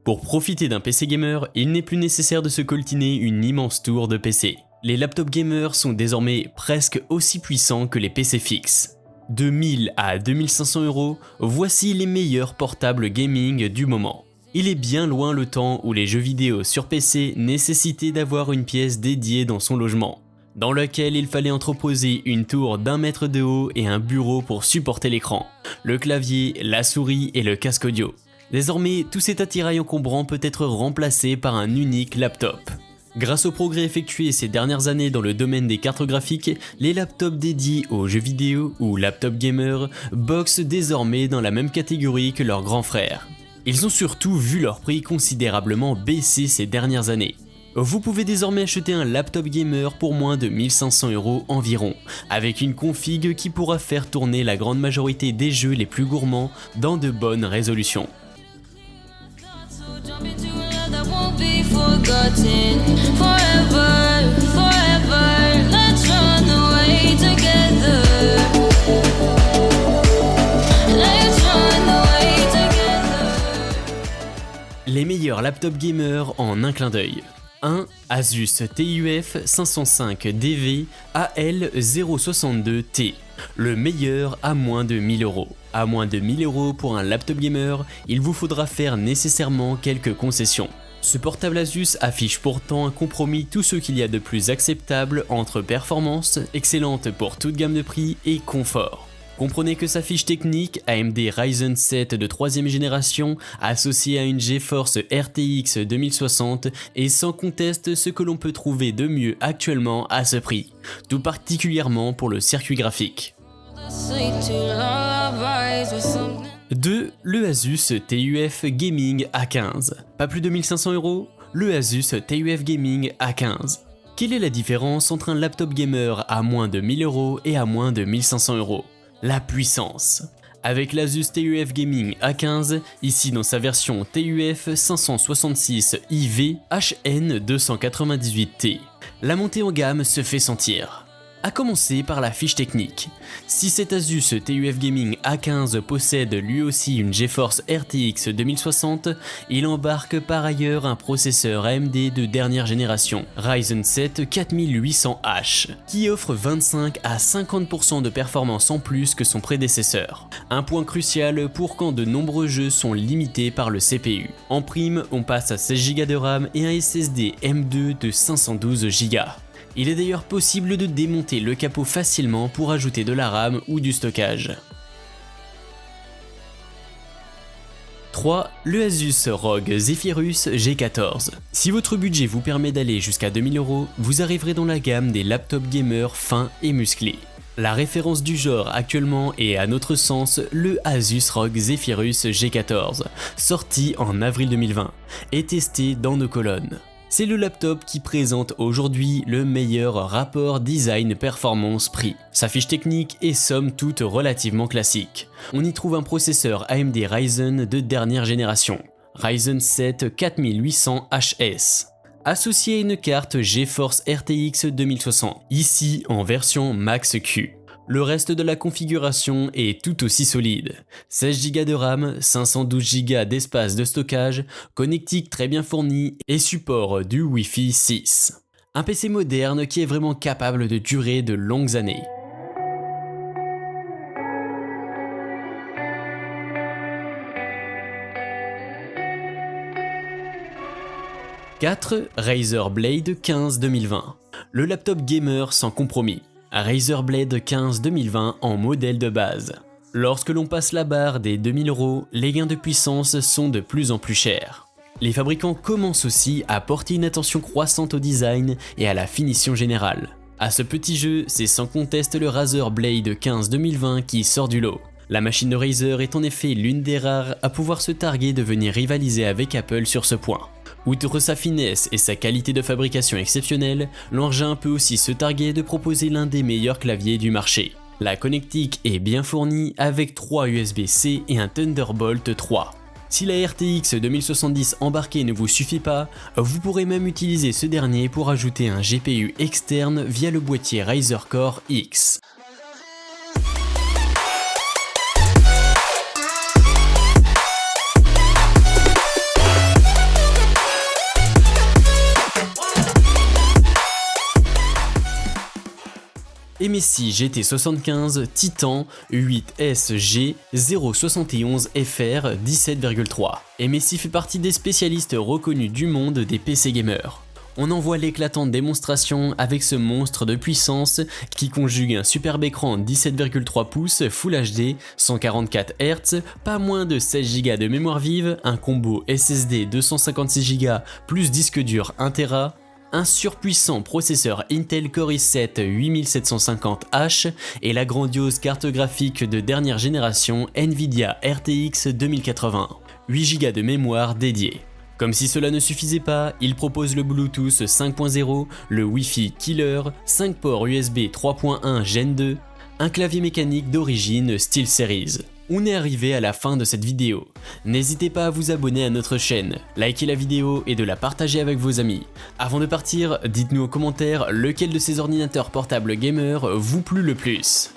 Pour profiter d'un PC gamer, il n'est plus nécessaire de se coltiner une immense tour de PC. Les laptops gamers sont désormais presque aussi puissants que les PC fixes. De 1000 à 2500 €, voici les meilleurs portables gaming du moment. Il est bien loin le temps où les jeux vidéo sur PC nécessitaient d'avoir une pièce dédiée dans son logement, dans laquelle il fallait entreposer une tour d'1 mètre de haut et un bureau pour supporter l'écran, le clavier, la souris et le casque audio. Désormais, tout cet attirail encombrant peut être remplacé par un unique laptop. Grâce aux progrès effectués ces dernières années dans le domaine des cartes graphiques, les laptops dédiés aux jeux vidéo ou laptop gamer boxent désormais dans la même catégorie que leurs grands frères. Ils ont surtout vu leur prix considérablement baisser ces dernières années. Vous pouvez désormais acheter un laptop gamer pour moins de 1500 € environ, avec une config qui pourra faire tourner la grande majorité des jeux les plus gourmands dans de bonnes résolutions. Les meilleurs laptops gamers en un clin d'œil. 1. Asus TUF 505DV AL062T. Le meilleur à moins de 1000 €. À moins de 1000 € pour un laptop gamer, il vous faudra faire nécessairement quelques concessions. Ce portable Asus affiche pourtant un compromis tout ce qu'il y a de plus acceptable entre performance, excellente pour toute gamme de prix, et confort. Comprenez que sa fiche technique AMD Ryzen 7 de 3ème génération associée à une GeForce RTX 2060 est sans conteste ce que l'on peut trouver de mieux actuellement à ce prix, tout particulièrement pour le circuit graphique. 2. Le Asus TUF Gaming A15. Pas plus de 1500 €, le Asus TUF Gaming A15. Quelle est la différence entre un laptop gamer à moins de 1000 € et à moins de 1500 €? La puissance. Avec l'Asus TUF Gaming A15, ici dans sa version TUF 566 IV HN298T, la montée en gamme se fait sentir. A commencer par la fiche technique. Si cet Asus TUF Gaming A15 possède lui aussi une GeForce RTX 2060, il embarque par ailleurs un processeur AMD de dernière génération, Ryzen 7 4800H, qui offre 25 à 50% de performance en plus que son prédécesseur. Un point crucial pour quand de nombreux jeux sont limités par le CPU. En prime, on passe à 16 Go de RAM et un SSD M2 de 512 Go. Il est d'ailleurs possible de démonter le capot facilement pour ajouter de la RAM ou du stockage. 3. Le Asus ROG Zephyrus G14. Si votre budget vous permet d'aller jusqu'à 2000 €, vous arriverez dans la gamme des laptops gamers fins et musclés. La référence du genre actuellement est à notre sens le Asus ROG Zephyrus G14, sorti en avril 2020 et testé dans nos colonnes. C'est le laptop qui présente aujourd'hui le meilleur rapport design-performance-prix. Sa fiche technique est somme toute relativement classique. On y trouve un processeur AMD Ryzen de dernière génération, Ryzen 7 4800HS, associé à une carte GeForce RTX 2060, ici en version Max Q. Le reste de la configuration est tout aussi solide. 16 Go de RAM, 512 Go d'espace de stockage, connectique très bien fournie et support du Wi-Fi 6. Un PC moderne qui est vraiment capable de durer de longues années. « 4. Razer Blade 15 2020. Le laptop gamer sans compromis. Razer Blade 15 2020 en modèle de base. Lorsque l'on passe la barre des 2000 €, les gains de puissance sont de plus en plus chers. Les fabricants commencent aussi à porter une attention croissante au design et à la finition générale. À ce petit jeu, c'est sans conteste le Razer Blade 15 2020 qui sort du lot. La machine de Razer est en effet l'une des rares à pouvoir se targuer de venir rivaliser avec Apple sur ce point. Outre sa finesse et sa qualité de fabrication exceptionnelle, l'engin peut aussi se targuer de proposer l'un des meilleurs claviers du marché. La connectique est bien fournie avec 3 USB-C et un Thunderbolt 3. Si la RTX 2070 embarquée ne vous suffit pas, vous pourrez même utiliser ce dernier pour ajouter un GPU externe via le boîtier Razer Core X. MSI GT75 Titan 8SG 071 FR 17,3. MSI fait partie des spécialistes reconnus du monde des PC gamers. On en voit l'éclatante démonstration avec ce monstre de puissance qui conjugue un superbe écran 17,3 pouces Full HD, 144 Hz, pas moins de 16 Go de mémoire vive, un combo SSD 256 Go plus disque dur 1 Tera, un surpuissant processeur Intel Core i7 8750H et la grandiose carte graphique de dernière génération Nvidia RTX 2080, 8 Go de mémoire dédiée. Comme si cela ne suffisait pas, il propose le Bluetooth 5.0, le Wi-Fi Killer, 5 ports USB 3.1 Gen 2, un clavier mécanique d'origine SteelSeries. On est arrivé à la fin de cette vidéo. N'hésitez pas à vous abonner à notre chaîne, liker la vidéo et de la partager avec vos amis. Avant de partir, dites-nous en commentaire lequel de ces ordinateurs portables gamers vous plut le plus.